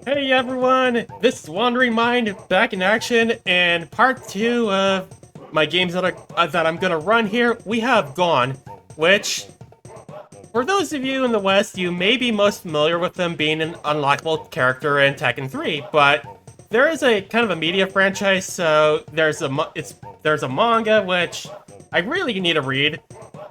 Hey everyone, this is WanderingMind back in action, and part 2 of my games that I'm gonna run here. We have Gone, which, for those of you in the West, you may be most familiar with them being an unlockable character in Tekken 3, but there is a kind of a media franchise, so there's a manga which I really need to read.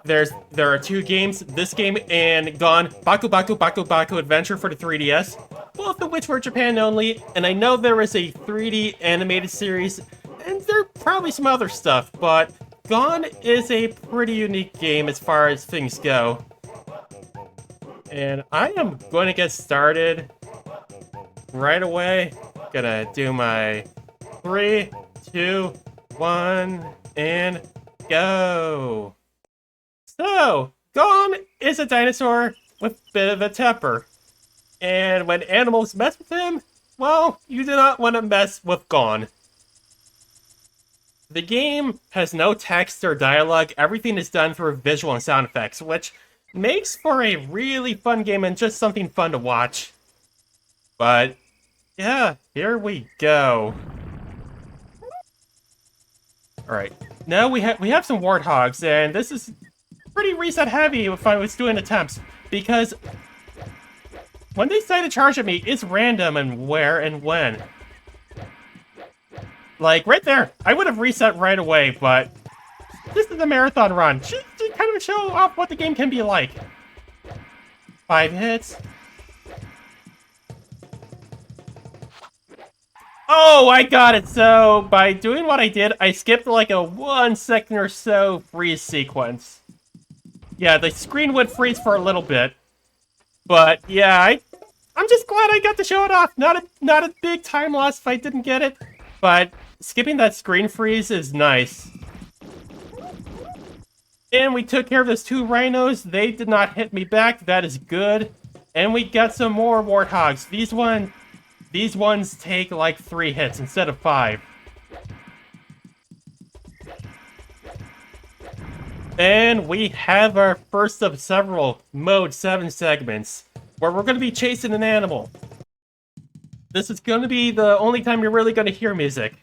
There are two games, this game and Gone Baku Baku Baku Baku Adventure for the 3DS, both of which were Japan only, and I know there is a 3D animated series, and there are probably some other stuff, but Gone is a pretty unique game as far as things go. And I am going to get started right away. Gonna do my 3, 2, 1, and go. So, Gone is a dinosaur with a bit of a temper. And when animals mess with him, well, you do not want to mess with Gone. The game has no text or dialogue, everything is done through visual and sound effects, which makes for a really fun game and just something fun to watch. But, yeah, here we go. Alright, now we have some warthogs, and this is pretty reset heavy if I was doing attempts, because when they decide to charge at me, it's random and where and when. Like, right there, I would have reset right away, but this is a marathon run. Just to kind of show off what the game can be like. 5 hits. Oh, I got it! So, by doing what I did, I skipped like a 1 second or so freeze sequence. Yeah, the screen would freeze for a little bit. But, yeah, I'm just glad I got to show it off. Not a big time loss if I didn't get it. But skipping that screen freeze is nice. And we took care of those 2 rhinos. They did not hit me back. That is good. And we got some more warthogs. These ones take like 3 hits instead of 5. And we have our first of several Mode 7 segments, where we're going to be chasing an animal. This is going to be the only time you're really going to hear music.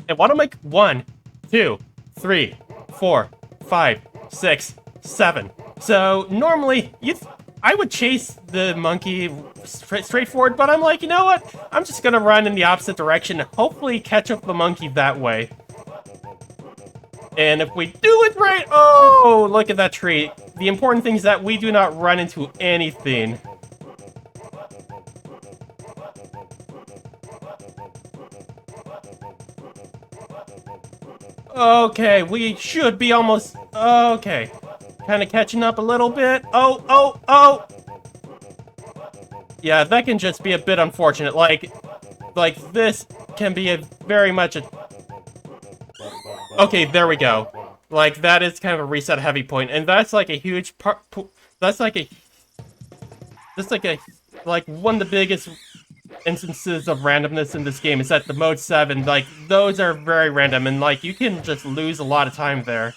And what am I? 1, 2, 3, 4, 5, 6, 7. So normally, I would chase the monkey straightforward, but I'm like, you know what? I'm just going to run in the opposite direction and hopefully catch up the monkey that way. And if we do it right, oh, look at that tree. The important thing is that we do not run into anything. Okay, we should be almost... Okay. Kind of catching up a little bit. Oh! Yeah, that can just be a bit unfortunate. Like this can be very much a... Okay, there we go. Like, that is kind of a reset heavy point, and that's like a huge part... That's like one of the biggest instances of randomness in this game is that the Mode 7, like, those are very random, and, like, you can just lose a lot of time there.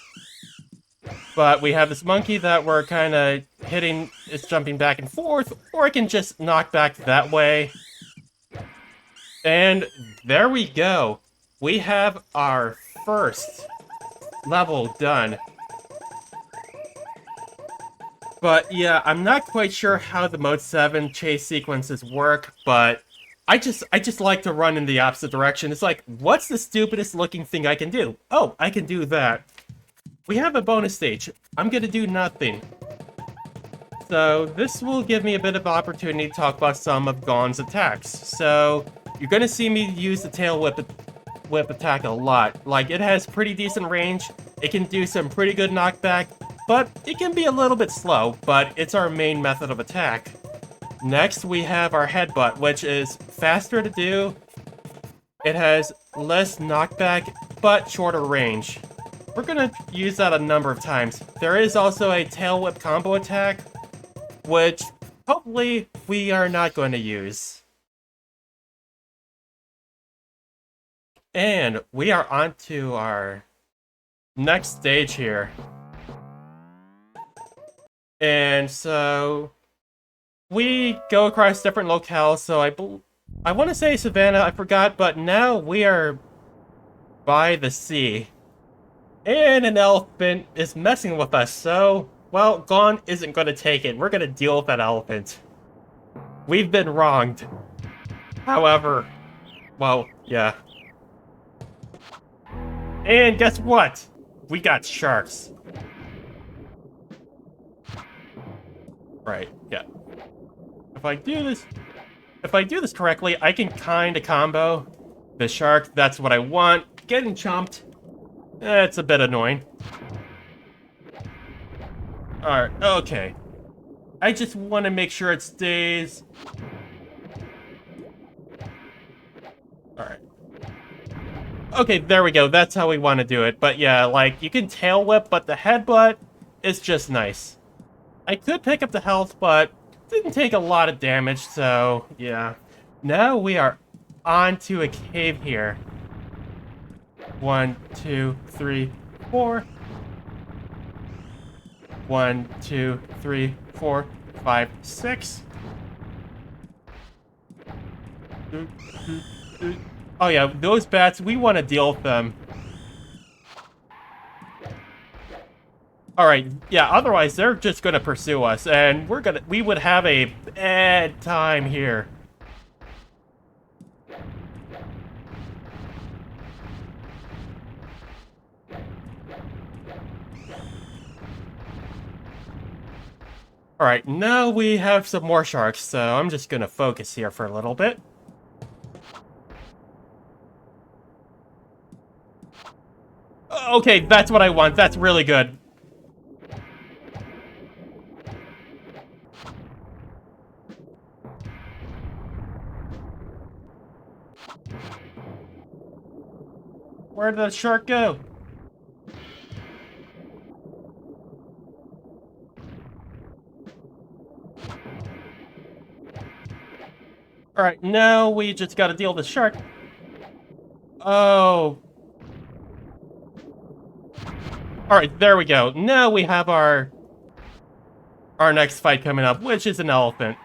But we have this monkey that we're kind of hitting, it's jumping back and forth, or it can just knock back that way. And there we go. We have our first level done. But yeah, I'm not quite sure how the Mode 7 chase sequences work, but I just like to run in the opposite direction. It's like, what's the stupidest looking thing I can do? Oh, I can do that. We have a bonus stage. I'm gonna do nothing. So this will give me a bit of opportunity to talk about some of Gone's attacks. So you're gonna see me use the tail whip attack a lot. Like, it has pretty decent range. It can do some pretty good knockback, but it can be a little bit slow, but it's our main method of attack. Next, we have our headbutt, which is faster to do. It has less knockback, but shorter range. We're gonna use that a number of times. There is also a tail whip combo attack, which hopefully we are not going to use. And we are on to our next stage here. And so we go across different locales, so I want to say Savannah, I forgot, but now we are by the sea. And an elephant is messing with us, so, well, Gone isn't going to take it. We're going to deal with that elephant. We've been wronged. However, well, yeah. And guess what? We got sharks. Right, yeah. If I do this correctly, I can kinda combo the shark. That's what I want. Getting chomped, it's a bit annoying. Alright, okay. I just want to make sure it stays. Alright. Okay, there we go. That's how we want to do it. But yeah, like, you can tail whip, but the headbutt is just nice. I could pick up the health, but didn't take a lot of damage, so yeah. Now we are onto a cave here. 1, 2, 3, 4. 1, 2, 3, 4, 5, 6. Oh yeah, those bats, we want to deal with them. Alright, yeah, otherwise they're just gonna pursue us, and we would have a bad time here. Alright, now we have some more sharks, so I'm just gonna focus here for a little bit. Okay, that's what I want. That's really good. Where did the shark go? Alright, now we just gotta deal with the shark. Oh. Alright, there we go. Now we have our next fight coming up, which is an elephant.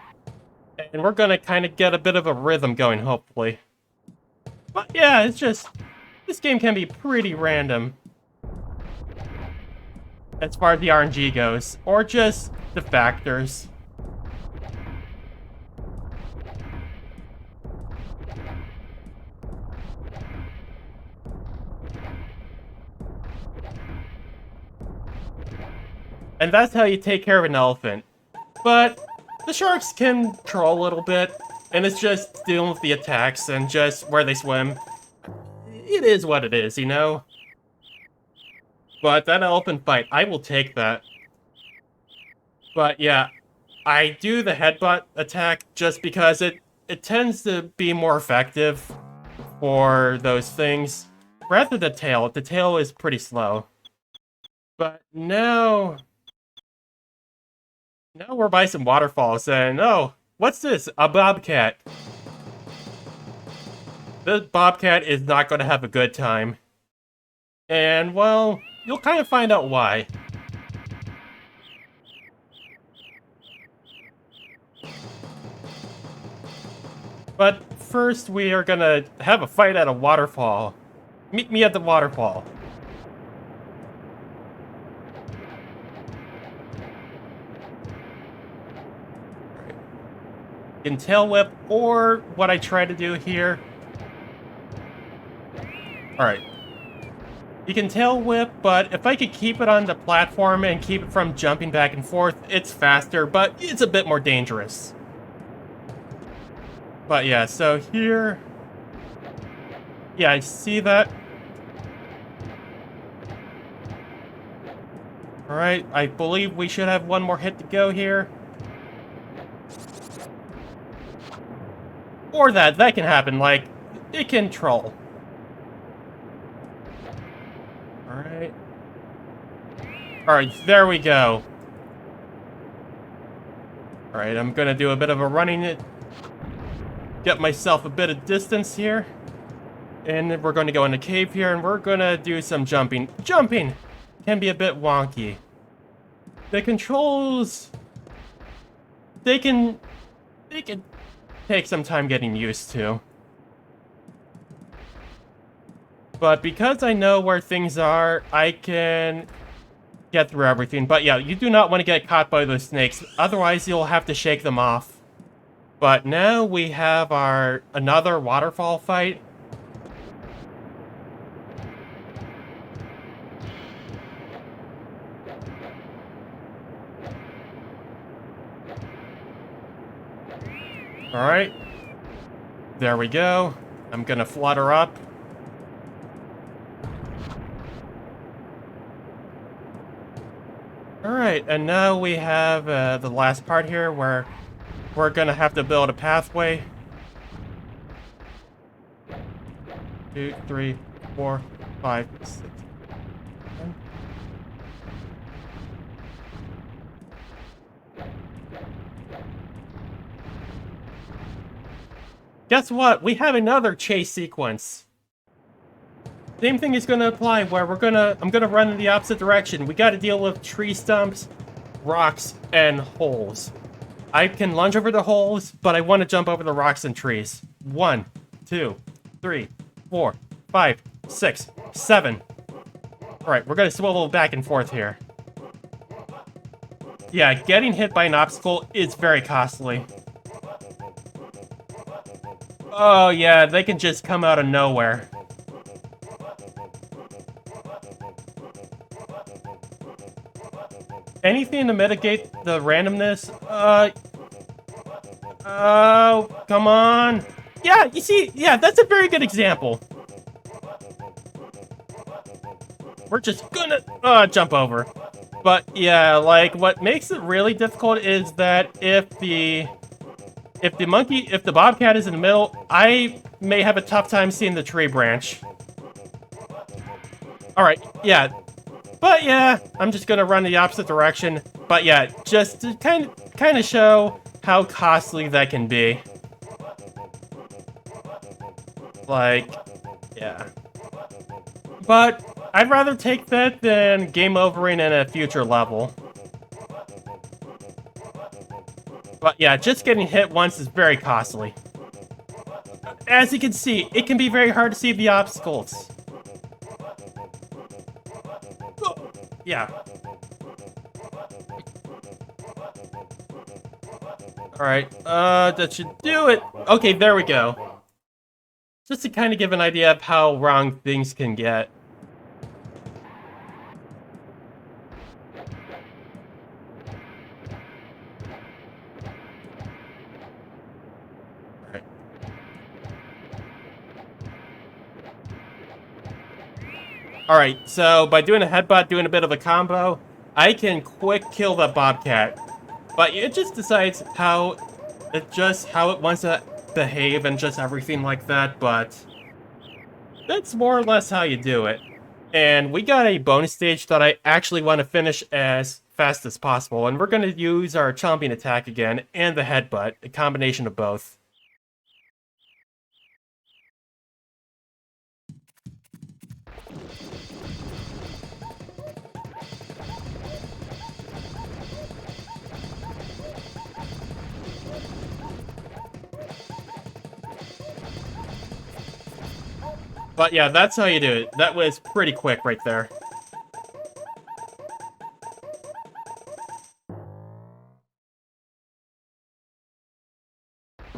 And we're gonna kind of get a bit of a rhythm going, hopefully. But yeah, it's just... this game can be pretty random. As far as the RNG goes. Or just the factors. And that's how you take care of an elephant. But the sharks can troll a little bit, and it's just dealing with the attacks and just where they swim. It is what it is, you know? But that elephant fight, I will take that. But yeah, I do the headbutt attack just because it tends to be more effective for those things. Rather than the tail is pretty slow. But now we're by some waterfalls, and oh, what's this? A bobcat. This bobcat is not going to have a good time. And, well, you'll kind of find out why. But first, we are gonna have a fight at a waterfall. Meet me at the waterfall. In tail whip, or what I try to do here. Alright. You can tail whip, but if I could keep it on the platform and keep it from jumping back and forth, it's faster, but it's a bit more dangerous. But yeah, so here... yeah, I see that. Alright, I believe we should have one more hit to go here. Or that can happen, like, it can troll. Alright. Alright, there we go. Alright, I'm gonna do a bit of a running it. Get myself a bit of distance here. And we're going to go in the cave here, and we're gonna do some jumping. Jumping can be a bit wonky. The controls... They can take some time getting used to. But because I know where things are, I can get through everything. But yeah, you do not want to get caught by those snakes. Otherwise, you'll have to shake them off. But now we have another waterfall fight. Alright. There we go. I'm gonna flutter up. Alright, and now we have the last part here where we're gonna have to build a pathway. 2, 3, 4, 5, 6, 7. Guess what? We have another chase sequence. Same thing is gonna apply where I'm gonna run in the opposite direction. We gotta deal with tree stumps, rocks, and holes. I can lunge over the holes, but I want to jump over the rocks and trees. 1, 2, 3, 4, 5, 6, 7. Alright, we're gonna swivel back and forth here. Yeah, getting hit by an obstacle is very costly. Oh yeah, they can just come out of nowhere. Anything to mitigate the randomness? Oh, come on. Yeah, you see, yeah, that's a very good example. We're just gonna jump over. But yeah, like what makes it really difficult is that if the bobcat is in the middle, I may have a tough time seeing the tree branch. Alright, yeah. But yeah, I'm just gonna run the opposite direction. But yeah, just to kind of show how costly that can be. Like, yeah. But I'd rather take that than game overing in a future level. But yeah, just getting hit once is very costly. As you can see, it can be very hard to see the obstacles. Yeah. Alright, that should do it. Okay, there we go. Just to kind of give an idea of how wrong things can get. Alright. Alright, so by doing a headbutt, doing a bit of a combo, I can quick kill the bobcat. But it just decides how it wants to behave and just everything like that, but that's more or less how you do it. And we got a bonus stage that I actually want to finish as fast as possible, and we're going to use our chomping attack again and the headbutt, a combination of both. But yeah, that's how you do it. That was pretty quick right there.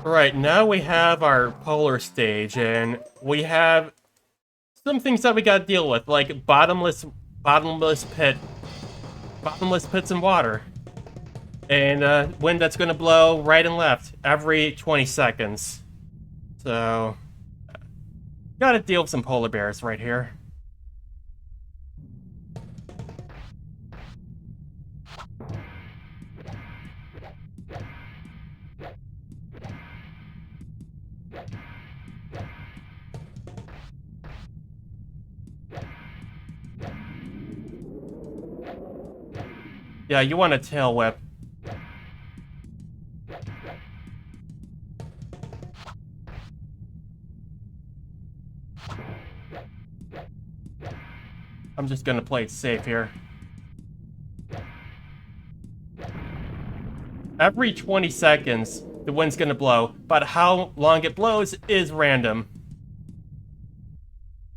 Right, now we have our polar stage, and we have some things that we gotta deal with, like bottomless pits in water. And wind that's gonna blow right and left every 20 seconds. So gotta deal with some polar bears right here. Yeah, you want a tail whip. I'm just gonna play it safe here. Every 20 seconds, the wind's gonna blow, but how long it blows is random.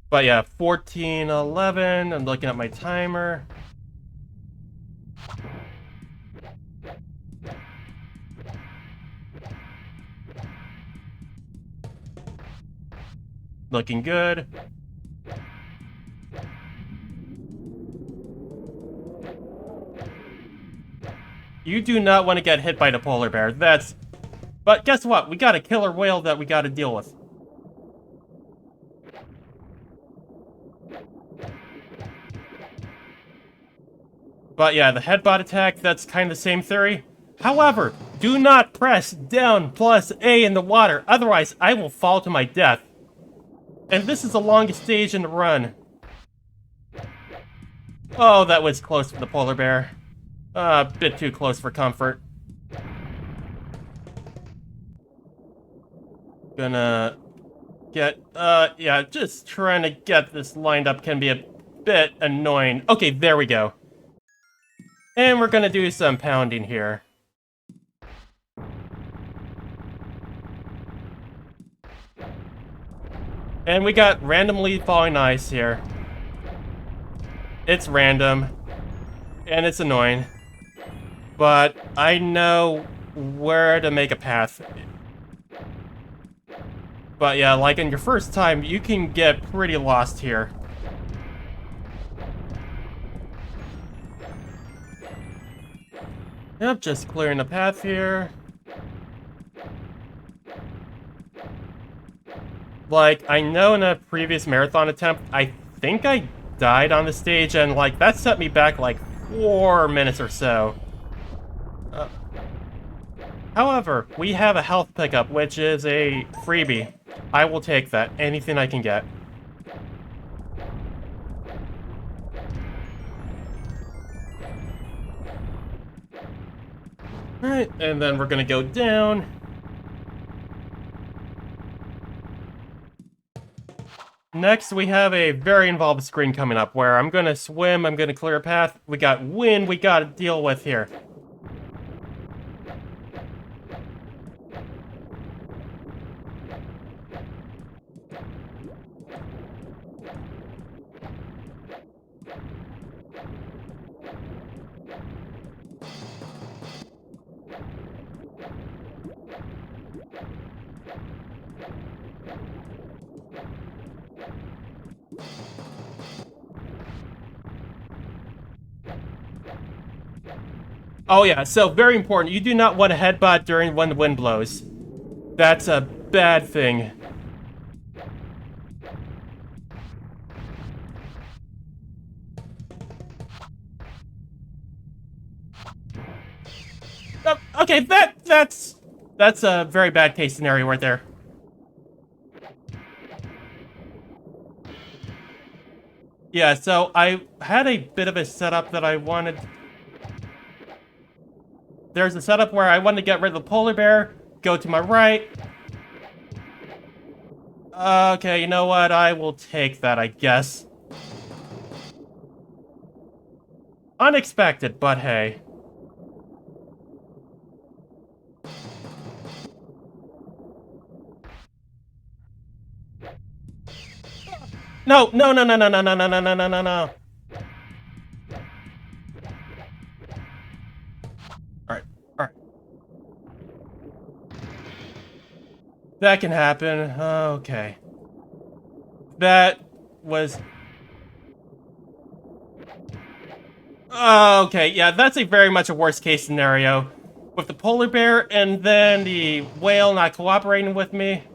But yeah, 14:11. I'm looking at my timer. Looking good. You do not want to get hit by the polar bear. But guess what? We got a killer whale that we got to deal with. But yeah, the headbutt attack, that's kind of the same theory. However, do not press down plus A in the water, otherwise I will fall to my death. And this is the longest stage in the run. Oh, that was close for the polar bear. A bit too close for comfort. Gonna get, yeah, just trying to get this lined up can be a bit annoying. Okay, there we go. And we're gonna do some pounding here. And we got randomly falling ice here. It's random. And it's annoying. But I know where to make a path. But yeah, like on your first time, you can get pretty lost here. Yep, just clearing the path here. Like, I know in a previous marathon attempt, I think I died on the stage, and like, that set me back like 4 minutes or so. However, we have a health pickup, which is a freebie. I will take that, anything I can get. Alright, and then we're gonna go down. Next, we have a very involved screen coming up where I'm gonna swim, I'm gonna clear a path. We got wind we gotta deal with here. Oh yeah, so very important. You do not want to headbutt during when the wind blows. That's a bad thing. Oh, okay, that's a very bad case scenario right there. Yeah, so I had a bit of a setup that I wanted. There's a setup where I wanted to get rid of the polar bear, go to my right. Okay, you know what? I will take that, I guess. Unexpected, but hey. No, no, no, no, no, no, no, no, no, no, no, no, no. Alright, alright. That can happen. Okay. That was... Okay, yeah, that's a very much a worst case scenario. With the polar bear and then the whale not cooperating with me.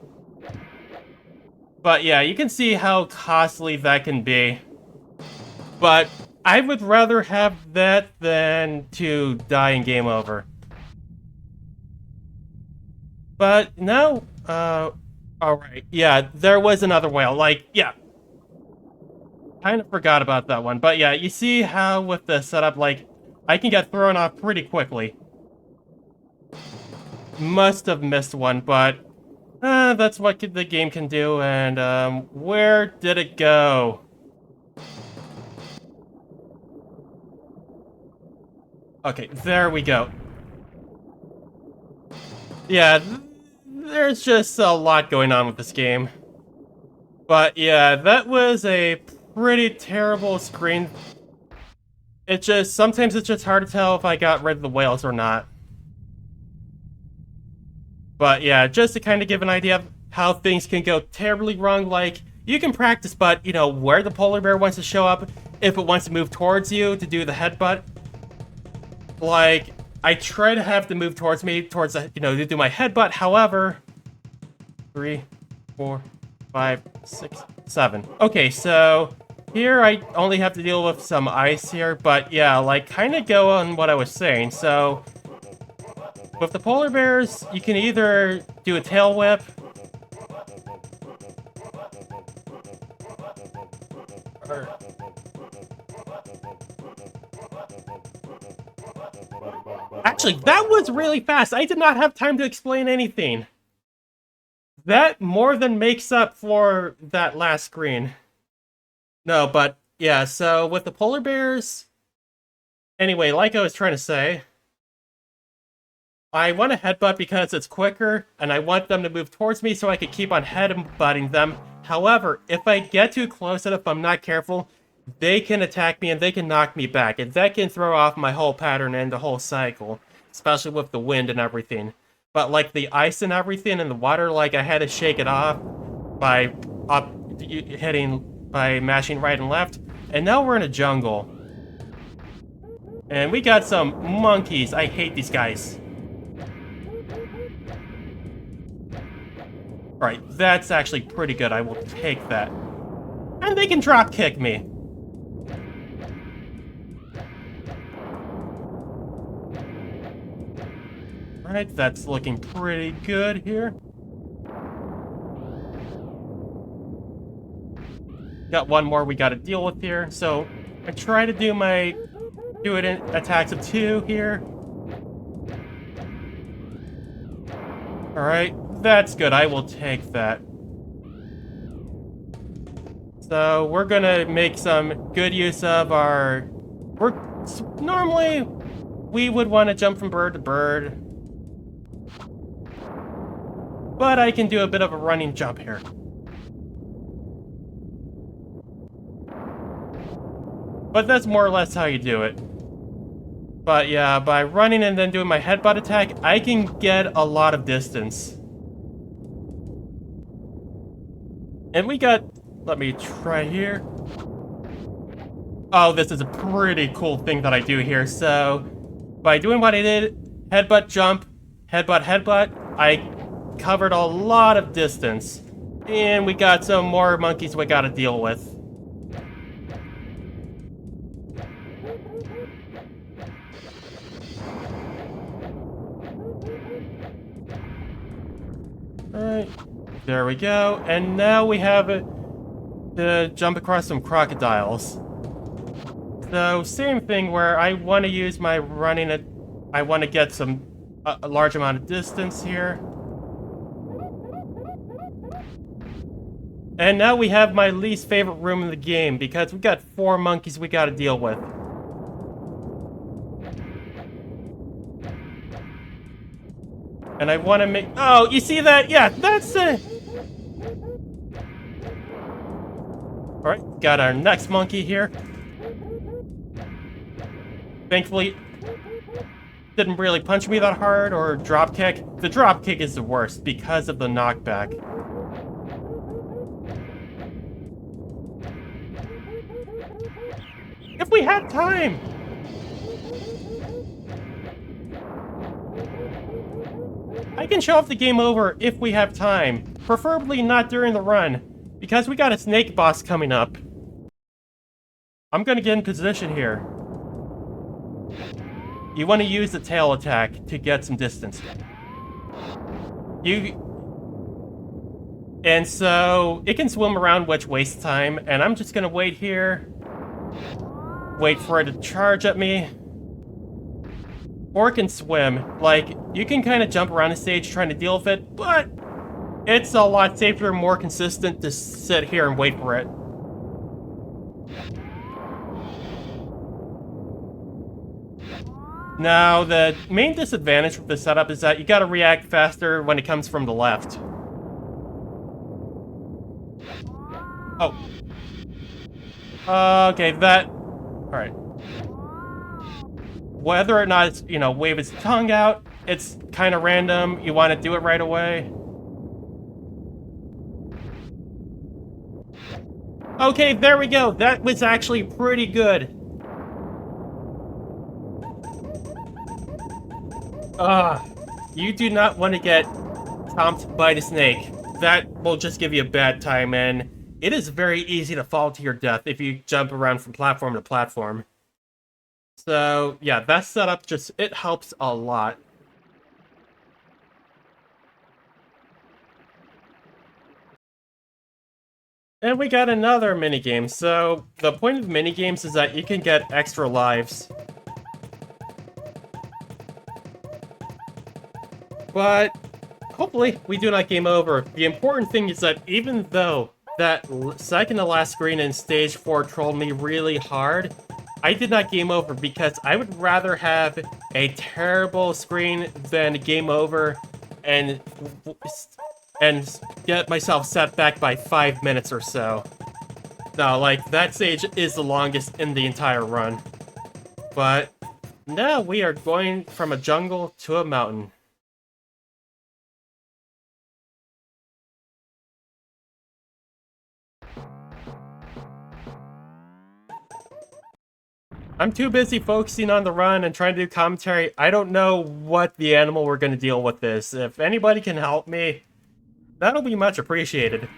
But yeah, you can see how costly that can be. But I would rather have that than to die in game over. But no, alright, yeah, there was another whale, like, yeah. Kind of forgot about that one, but yeah, you see how with the setup, like, I can get thrown off pretty quickly. Must have missed one, but that's what the game can do, and where did it go? Okay, there we go. Yeah, there's just a lot going on with this game. But yeah, that was a pretty terrible screen. Sometimes it's just hard to tell if I got rid of the whales or not. But yeah, just to kind of give an idea of how things can go terribly wrong, like, you can practice, but, where the polar bear wants to show up, if it wants to move towards you to do the headbutt. Like, I try to have to move towards me, to do my headbutt, however... 3, 4, 5, 6, 7. Okay, so... here I only have to deal with some ice here, but yeah, like, kind of go on what I was saying, so... with the polar bears, you can either do a tail whip, or... actually, that was really fast! I did not have time to explain anything. That more than makes up for that last screen. No, but, yeah, so with the polar bears... anyway, like I was trying to say... I want to headbutt because it's quicker, and I want them to move towards me so I can keep on headbutting them. However, if I get too close and if I'm not careful, they can attack me and they can knock me back, and that can throw off my whole pattern and the whole cycle, especially with the wind and everything. But like the ice and everything and the water, like I had to shake it off by by mashing right and left. And now we're in a jungle. And we got some monkeys. I hate these guys. Alright, that's actually pretty good. I will take that. And they can drop kick me. Alright, that's looking pretty good here. Got one more we gotta deal with here. So, I try to do it in attacks of 2 here. Alright, that's good. I will take that. So, we're gonna make some good use of our... normally, we would want to jump from bird to bird. But I can do a bit of a running jump here. But that's more or less how you do it. But yeah, by running and then doing my headbutt attack, I can get a lot of distance. And we got... let me try here. Oh, this is a pretty cool thing that I do here. So, by doing what I did, headbutt, jump, headbutt, headbutt, I covered a lot of distance. And we got some more monkeys we gotta deal with. Alright, there we go. And now we have to jump across some crocodiles. So, same thing where I want to use my running... I want to get a large amount of distance here. And now we have my least favorite room in the game, because we got 4 monkeys we gotta deal with. And I want to make... oh, you see that? Yeah, that's it! Alright, got our next monkey here. Thankfully, didn't really punch me that hard or drop kick. The drop kick is the worst because of the knockback. If we had time! I can show off the game over if we have time. Preferably not during the run, because we got a snake boss coming up. I'm gonna get in position here. You want to use the tail attack to get some distance. And so, it can swim around, which wastes time, and I'm just gonna wait here. Wait for it to charge at me. Or it can swim. Like, you can kind of jump around the stage trying to deal with it, but it's a lot safer and more consistent to sit here and wait for it. Now, the main disadvantage with the setup is that you gotta react faster when it comes from the left. Oh. Okay, that... Alright. Whether or not it's, wave its tongue out, it's kind of random. You want to do it right away. Okay, there we go. That was actually pretty good. You do not want to get stomped by the snake. That will just give you a bad time, and it is very easy to fall to your death if you jump around from platform to platform. So, yeah, that setup it helps a lot. And we got another minigame. So, the point of minigames is that you can get extra lives. But, hopefully, we do not game over. The important thing is that even though that second to last screen in Stage 4 trolled me really hard, I did not game over because I would rather have a terrible screen than game over and get myself set back by 5 minutes or so. No, like, that stage is the longest in the entire run. But now we are going from a jungle to a mountain. I'm too busy focusing on the run and trying to do commentary. I don't know what the animal we're going to deal with is. If anybody can help me, that'll be much appreciated.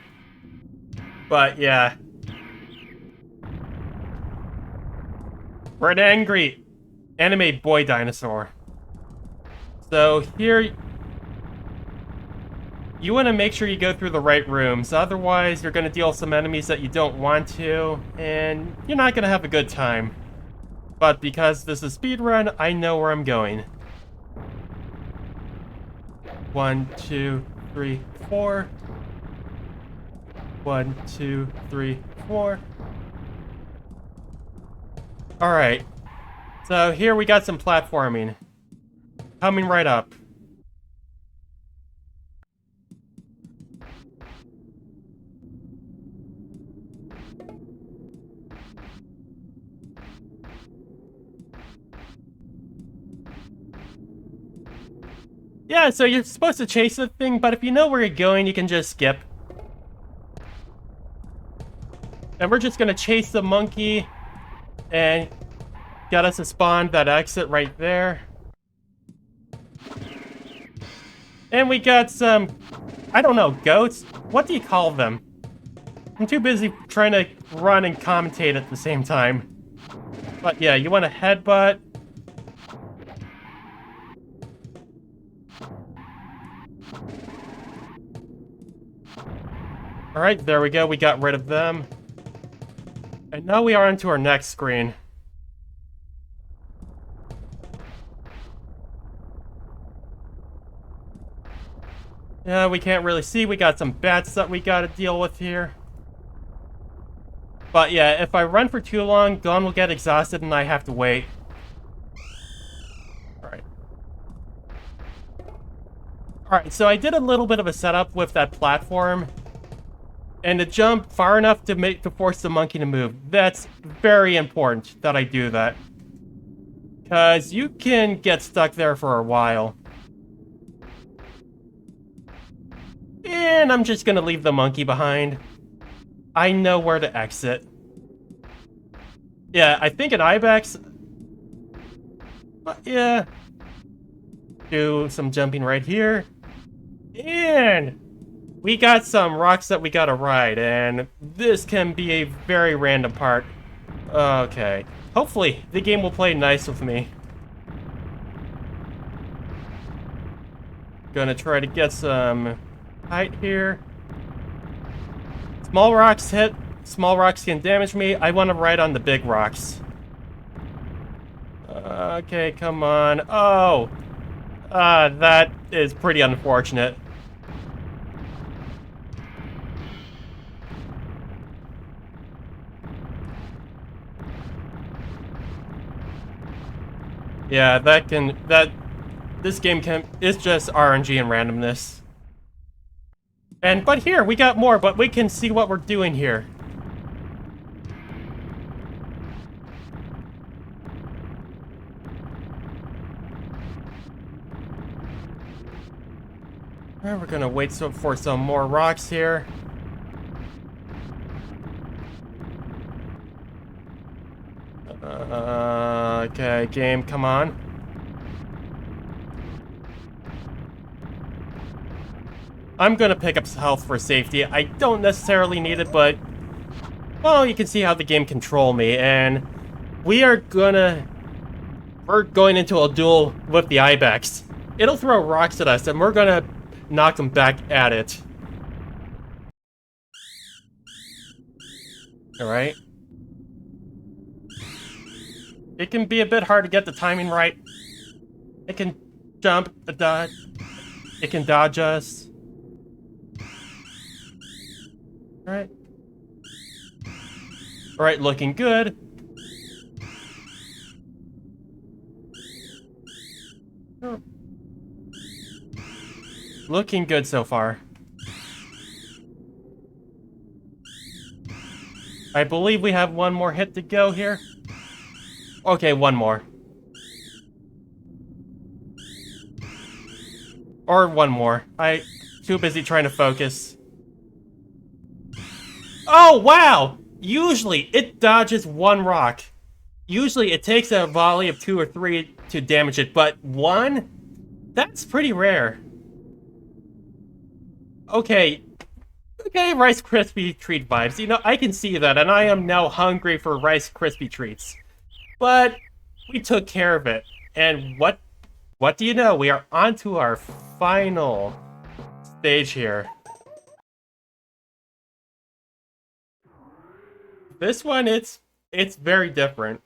But yeah. We're an angry anime boy dinosaur. So here, you want to make sure you go through the right rooms. Otherwise, you're going to deal with some enemies that you don't want to, and you're not going to have a good time. But because this is speedrun, I know where I'm going. 1, 2, 3, 4. 1, 2, 3, 4. Alright. So here we got some platforming. Coming right up. Yeah, so you're supposed to chase the thing, but if you know where you're going, you can just skip. And we're just gonna chase the monkey and get us to spawn that exit right there. And we got some, I don't know, goats? What do you call them? I'm too busy trying to run and commentate at the same time. But yeah, you want to headbutt. Alright, there we go. We got rid of them. And now we are onto our next screen. Yeah, we can't really see. We got some bats that we gotta deal with here. But yeah, if I run for too long, Gon will get exhausted and I have to wait. Alright. Alright, so I did a little bit of a setup with that platform. And to jump far enough to force the monkey to move. That's very important that I do that. Because you can get stuck there for a while. And I'm just gonna leave the monkey behind. I know where to exit. Yeah, I think an ibex... But yeah. Do some jumping right here. And we got some rocks that we gotta ride, and this can be a very random part. Okay. Hopefully, the game will play nice with me. Gonna try to get some height here. Small rocks hit. Small rocks can damage me. I want to ride on the big rocks. Okay, come on. Oh! That is pretty unfortunate. Yeah, this game is just RNG and randomness. But here, we got more, but we can see what we're doing here. Alright, we're gonna wait for some more rocks here. Okay, game, come on. I'm gonna pick up health for safety. I don't necessarily need it, but... well, you can see how the game control me, and... we're going into a duel with the Ibex. It'll throw rocks at us, and we're gonna knock them back at it. Alright. It can be a bit hard to get the timing right. It can jump, dodge. It can dodge us. Alright. Alright, looking good. Looking good so far. I believe we have one more hit to go here. Okay, one more. Or one more. Too busy trying to focus. Oh, wow! Usually, it dodges one rock. Usually, it takes a volley of 2 or 3 to damage it, but 1? That's pretty rare. Okay. Okay, Rice Krispie treat vibes. You know, I can see that, and I am now hungry for Rice Krispie treats. But we took care of it. And what do you know? We are on to our final stage here. This one, it's very different.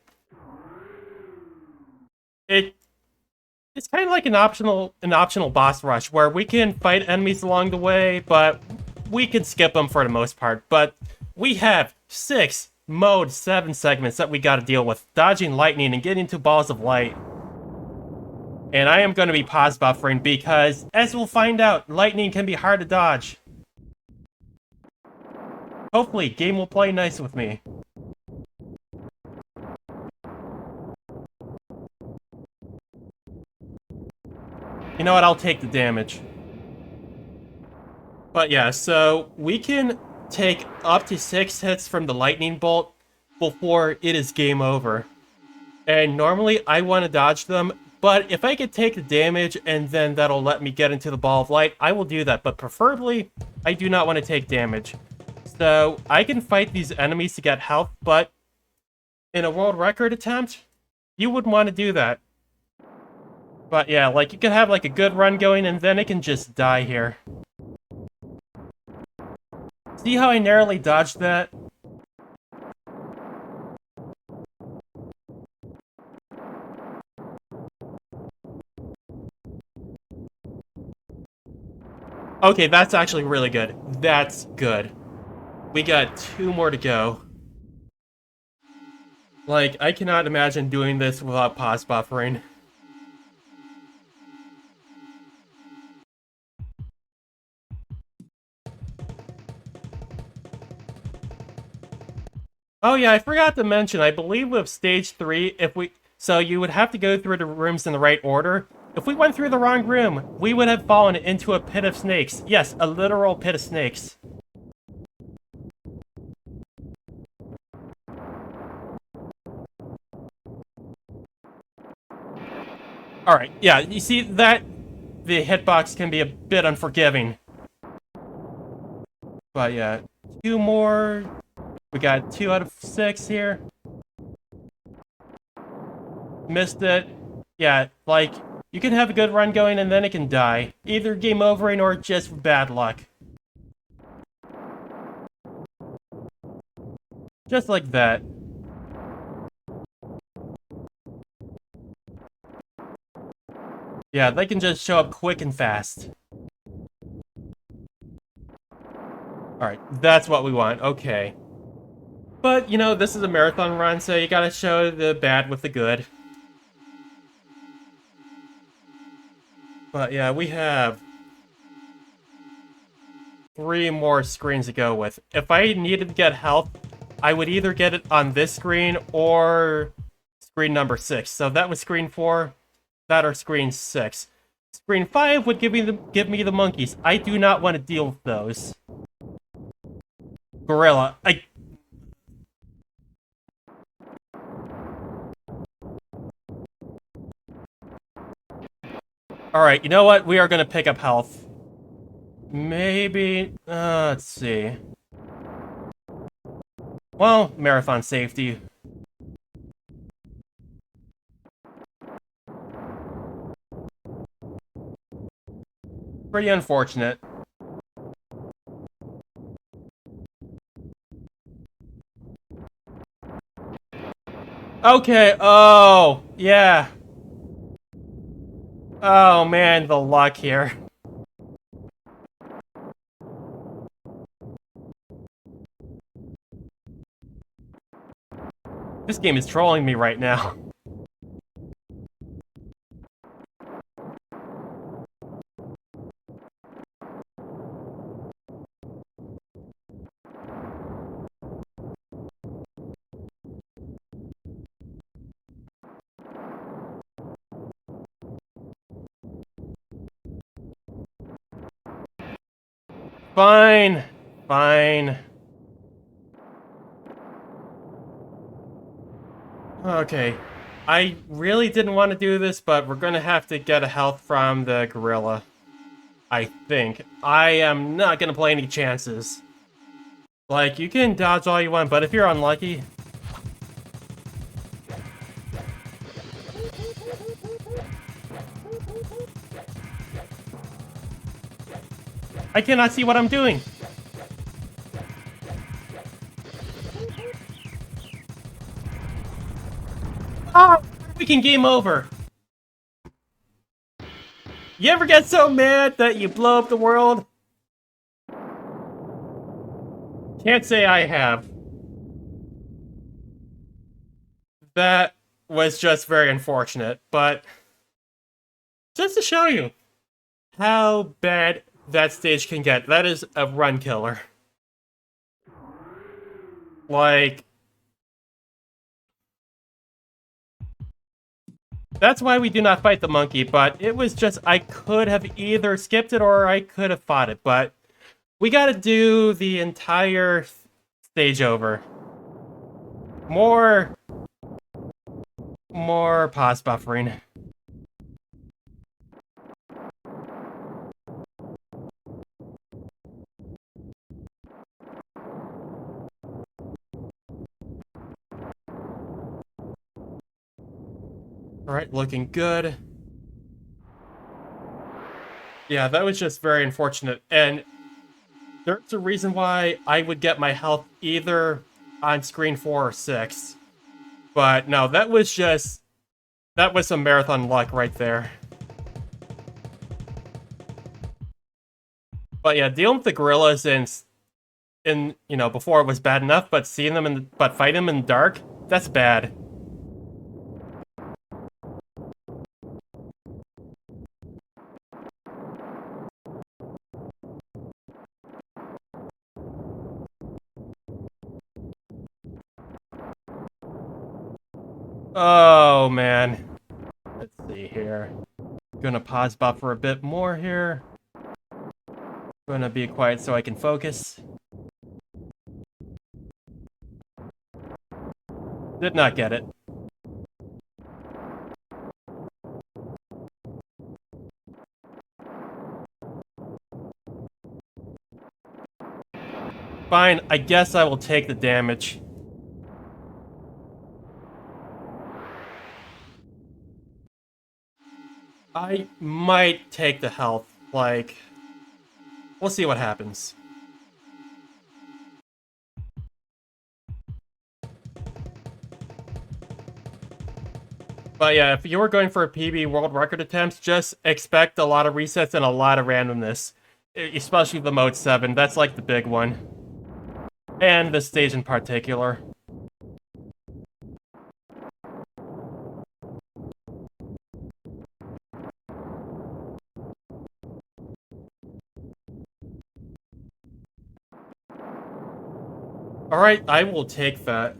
It's kind of like an optional boss rush where we can fight enemies along the way, but we can skip them for the most part. But we have 6 mode 7 segments that we gotta deal with, dodging lightning and getting into balls of light. And I am gonna be pause buffering because, as we'll find out, lightning can be hard to dodge. Hopefully, game will play nice with me. You know what, I'll take the damage. But yeah, so we can take up to 6 hits from the lightning bolt before it is game over. And normally I want to dodge them, but if I could take the damage and then that'll let me get into the ball of light, I will do that. But preferably, I do not want to take damage. So I can fight these enemies to get health, but in a world record attempt, you wouldn't want to do that. But yeah, like, you can have like a good run going and then it can just die here. See how I narrowly dodged that? Okay, that's actually really good. That's good. We got 2 more to go. Like, I cannot imagine doing this without pause buffering. Oh yeah, I forgot to mention, I believe with stage 3, so you would have to go through the rooms in the right order. If we went through the wrong room, we would have fallen into a pit of snakes. Yes, a literal pit of snakes. Alright, yeah, you see that? The hitbox can be a bit unforgiving. But yeah, 2 more. We got 2 out of 6 here. Missed it. Yeah, like, you can have a good run going and then it can die. Either game overing or just bad luck. Just like that. Yeah, they can just show up quick and fast. Alright, that's what we want. Okay. But, you know, this is a marathon run, so you gotta show the bad with the good. But yeah, we have 3 more screens to go with. If I needed to get health, I would either get it on this screen or screen number 6. So that was screen 4, that or screen 6. Screen 5 would give me the monkeys. I do not want to deal with those. Gorilla. Alright, you know what? We are gonna pick up health. Maybe... let's see. Well, marathon safety. Pretty unfortunate. Okay, oh, yeah. Oh man, the luck here. This game is trolling me right now. Fine. Fine. Okay. I really didn't want to do this, but we're gonna have to get a health from the gorilla. I think. I am not gonna play any chances. Like, you can dodge all you want, but if you're unlucky... I cannot see what I'm doing! Ah! Freaking game over! You ever get so mad that you blow up the world? Can't say I have. That was just very unfortunate, but just to show you how bad that stage can get, that is a run killer. Like, that's why we do not fight the monkey, but it was just, I could have either skipped it or I could have fought it, but we gotta do the entire stage over. More pause buffering. Alright, looking good. Yeah, that was just very unfortunate, and there's a reason why I would get my health either on screen 4 or 6. But no, that was some marathon luck right there. But yeah, dealing with the gorillas in you know, before it was bad enough, but seeing them but fighting them in the dark, that's bad. Oh man. Let's see here. Gonna pause buffer a bit more here. Gonna be quiet so I can focus. Did not get it. Fine, I guess I will take the damage. I might take the health, like... We'll see what happens. But yeah, if you were going for a PB world record attempts, just expect a lot of resets and a lot of randomness. Especially the Mode 7, that's like the big one. And this stage in particular. Alright, I will take that.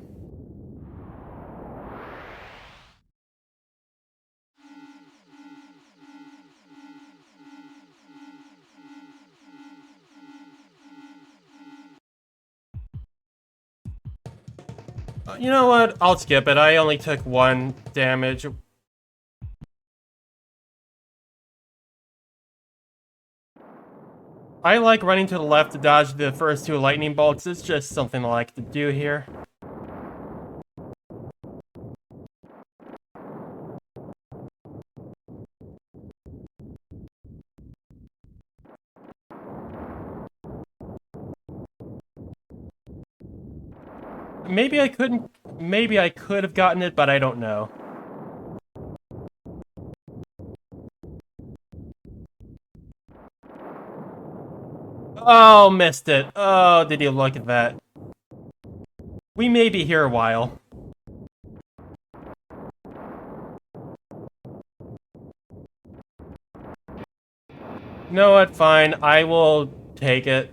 You know what? I'll skip it. I only took 1 damage. I like running to the left to dodge the first 2 lightning bolts. It's just something I like to do here. Maybe I could have gotten it, but I don't know. Oh, missed it. Oh, did you look at that? We may be here a while. No, what? Fine. I will take it.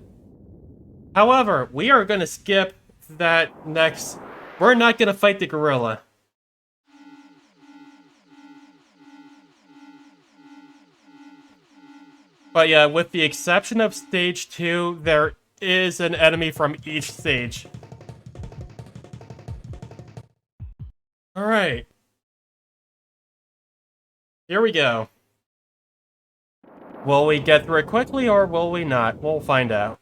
However, we are going to skip that next... We're not going to fight the gorilla. But yeah, with the exception of stage 2, there is an enemy from each stage. Alright. Here we go. Will we get through it quickly, or will we not? We'll find out.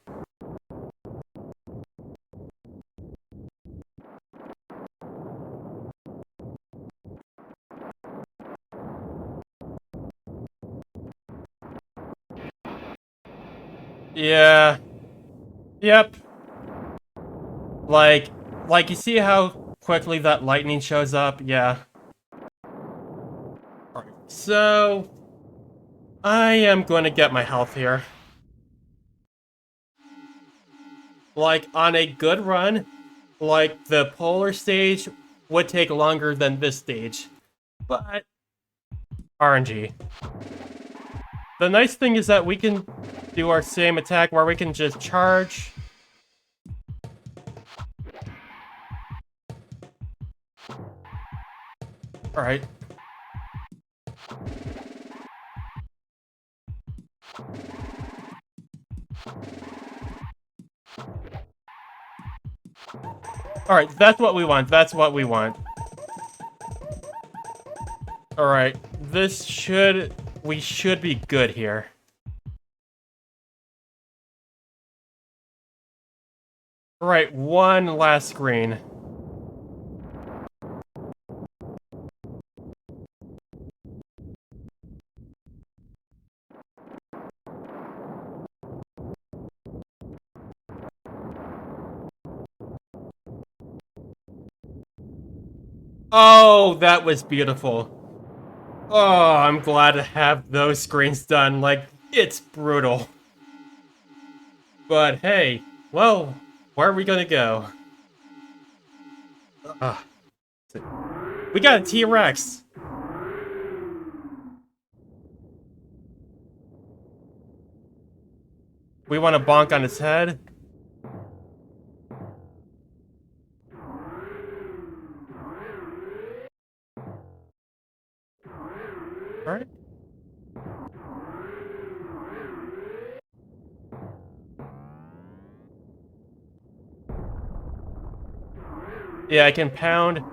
Yeah. Yep. Like you see how quickly that lightning shows up? Yeah. Alright, so... I am going to get my health here. Like, on a good run, like, the polar stage would take longer than this stage. But... RNG. The nice thing is that we can do our same attack where we can just charge. Alright. Alright, that's what we want. That's what we want. Alright, we should be good here. Alright, one last screen. Oh, that was beautiful. Oh, I'm glad to have those screens done. Like, it's brutal. But hey, well, where are we gonna go? We got a T-Rex! We want to bonk on its head? Alright. Yeah, I can pound.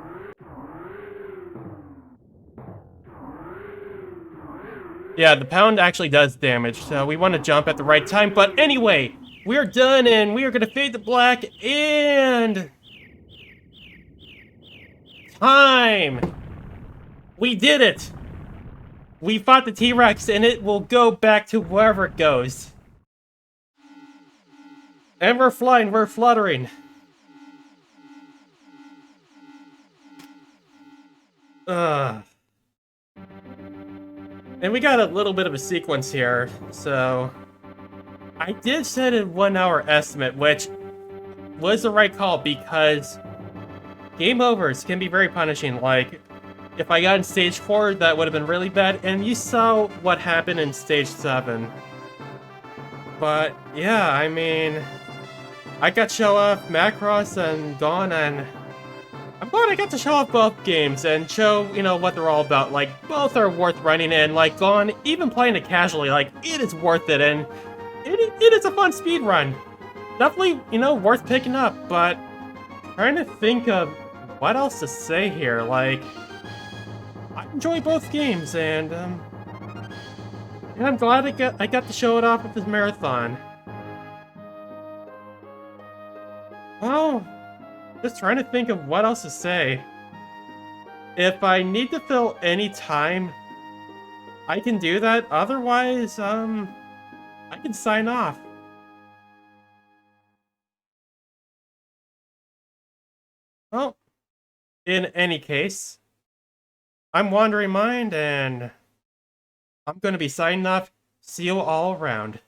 Yeah, the pound actually does damage, so we want to jump at the right time. But anyway, we're done, and we are going to fade to black, and... time! We did it! We fought the T-Rex, and it will go back to wherever it goes. And we're flying, we're fluttering. And we got a little bit of a sequence here, so... I did set a 1 hour estimate, which was the right call, because game overs can be very punishing. Like, if I got in stage 4, that would have been really bad, and you saw what happened in stage 7. But, yeah, I mean... I got to show off Macross and Gone, and I'm glad I got to show off both games and show, you know, what they're all about. Like, both are worth running in. Like, Gone, even playing it casually, like, it is worth it, and it is a fun speed run. Definitely, you know, worth picking up, but trying to think of what else to say here. Like, I enjoy both games, and I'm glad I got to show it off at this marathon. Well, just trying to think of what else to say. If I need to fill any time, I can do that. Otherwise, I can sign off. Well, in any case, I'm WanderingMind, and I'm gonna be signing off. See you all around.